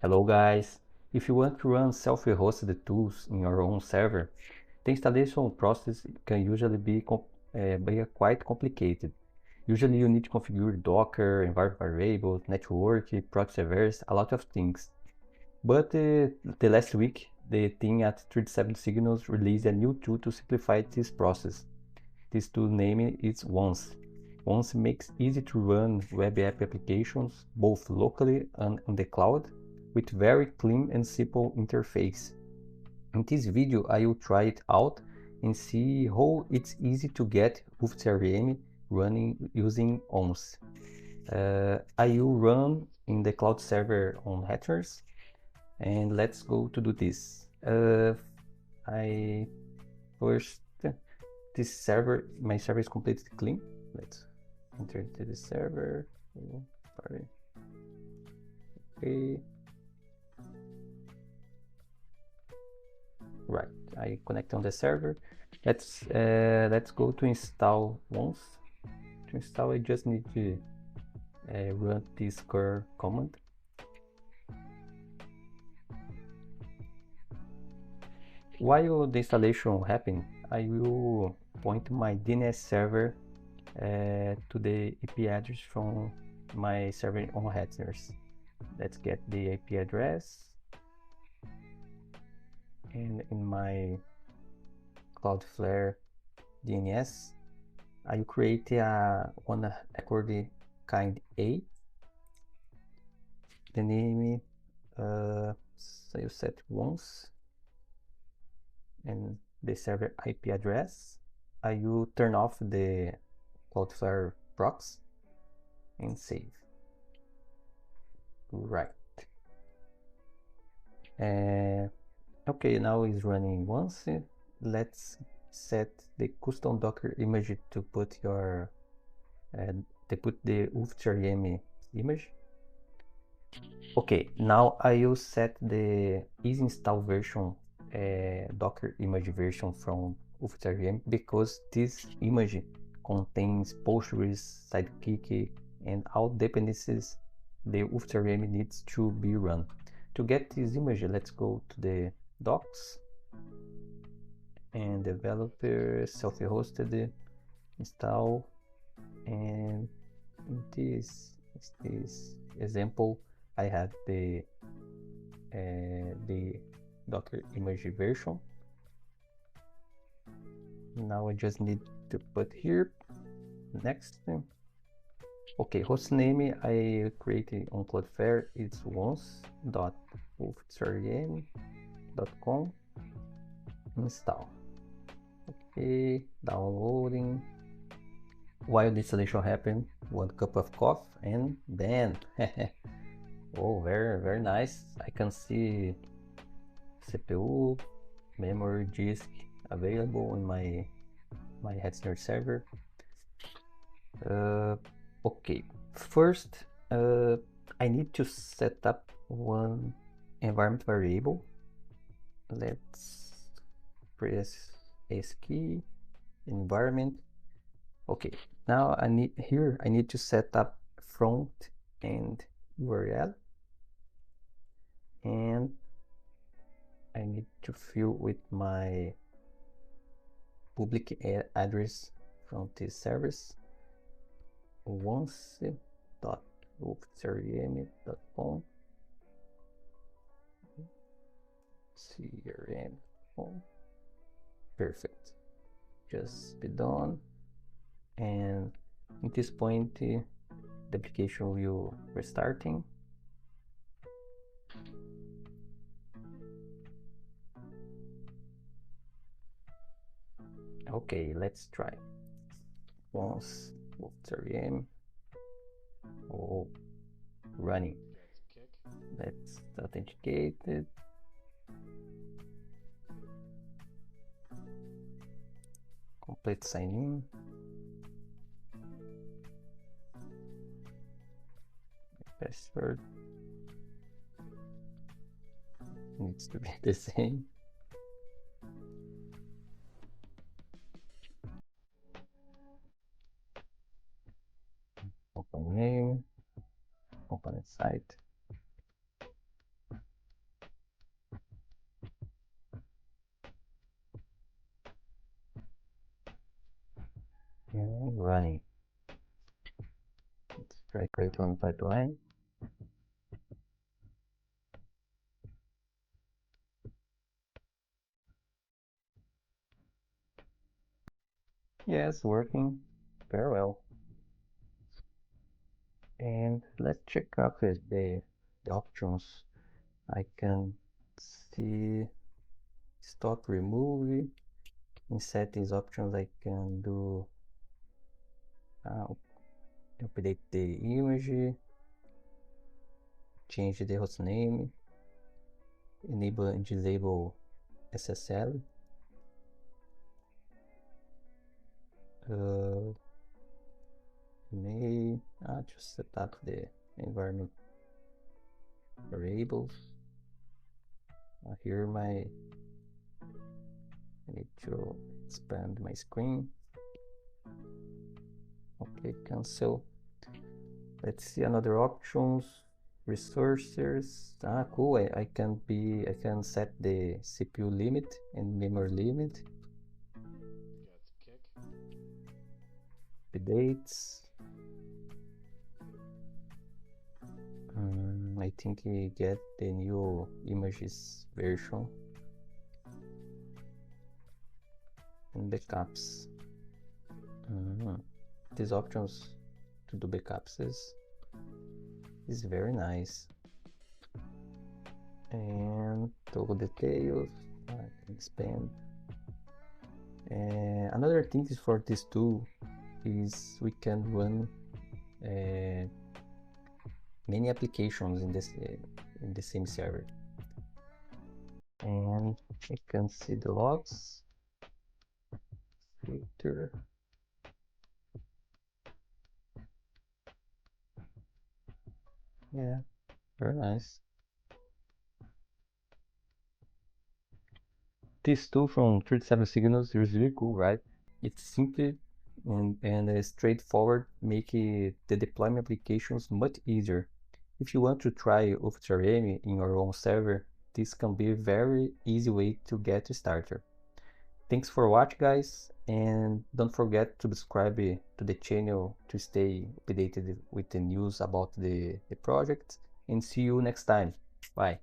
Hello guys! If you want to run self-hosted tools in your own server, the installation process can usually be quite complicated. Usually you need to configure Docker, environment variables, network, proxy servers, a lot of things. But the last week, the team at 37 Signals released a new tool to simplify this process. This tool name is Once. Once makes easy to run web app applications both locally and on the cloud with very clean and simple interface. In this video I will try it out and see how it's easy to get Woofed CRM running using Once. I will run in the cloud server on Hetzner, and let's go to do this. I first my server is completely clean. Let's enter into the server. Okay. Right, I connect on the server. Let's go to install Once. To install, I just need to run this curl command. While the installation happens, I will point my DNS server to the IP address from my server on Hetzner. Let's get the IP address, and in my Cloudflare DNS, I will create one record kind A. The name, so you set Once, and the server IP address. I will turn off the Cloudflare proxy and save. Right. Okay, now it's running Once. Let's set the custom Docker image to put your the Woofed CRM image. Okay, now I will set the easy install version Docker image version from Woofed CRM because this image contains Postgres, Sidekick, and all dependencies the Woofed CRM needs to be run. To get this image, let's go to the docs and developer self-hosted install, and in this example I have the Docker image version. Now I just need to put here next. Okay, hostname I created on Cloudflare is once.woofedcrm.com install. Okay, downloading. While the installation happens, 1 cup of coffee and then oh, very nice. I can see CPU, memory, disk available in my Hetzner server. Okay, first I need to set up one environment variable. Let's press S key, environment. Okay, now I need to set up front end URL, and I need to fill with my public address from this service, once.woofedcrm.com CRM. Perfect, just be done, and at this point the application will restarting. Okay, let's try Once Woofed CRM running. Let's authenticate it. Complete sign in. Password needs to be the same. Open name, open site. running. Let's try create one pipeline. Yes, working very well. And let's check out the options. I can see stop remove. In settings options, I can do update the image, change the host name, enable and disable SSL. May just set up the environment variables. Here I need to expand my screen. Okay, cancel. Let's see another options. Resources. Cool. I can set the CPU limit and memory limit. Updates. I think we get the new images version and backups. These options to do backups is very nice. And toggle details, I can expand. Another thing is for this tool is we can run many applications in the same server. And I can see the logs. Filter. Yeah, very nice. This tool from 37 Signals is really cool, right? It's simple and straightforward, making the deployment applications much easier. If you want to try Woofed CRM in your own server, this can be a very easy way to get started. Thanks for watching, guys, and don't forget to subscribe to the channel to stay updated with the news about the project, and see you next time. Bye.